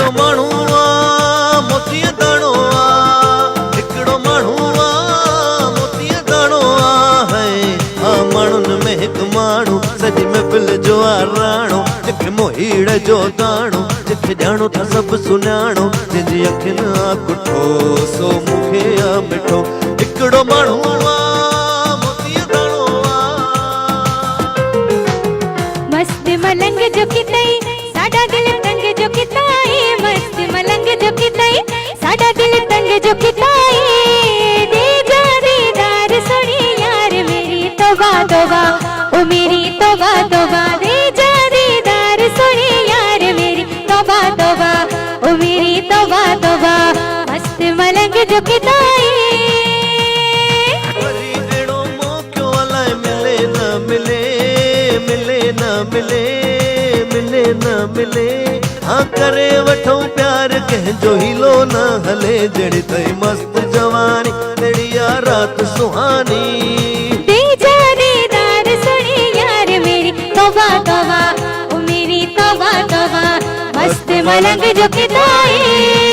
हिकिड़ो माण्हू आ मोतीअ दाणो आ, हिकिड़ो माण्हू आ मोतीअ दाणो आ है। हा माण्हुनि में हिकु माण्हू सॼी महफ़िल जो आ राणो, जंहिंखे मोहीड़ जो दाणो, जंहिंखे ॼाणो था सभु सुञाणो, जंहिंजी अखियुनि आ कुठो सो मूंखे आ मिठो। हिकिड़ो माण्हू आ मोतीअ दाणो आ। मस्त मलंग जो कितई साडा दिल तंग जो किताई, मस्त मलंग जो कितई साडा दिल तंग जो किताई। दे जा दीदार सोनी यार मेरी तौबा तौबा, ओ मेरी तौबा तौबा। दे जा दीदार सोनी यार मेरी तौबा तौबा, ओ मेरी तौबा तौबा। मस्त मलंग जो किताई मिले हाँ करे वठो प्यार कंहिंजो हीलो न हले। जड़ी तई मस्त जवानी तेरी आ रात सुहानी। दे जा दीदार सोनी यार मेरी तौबा तौबा, ओ मेरी तौबा तौबा। मस्त मलंग जो किताई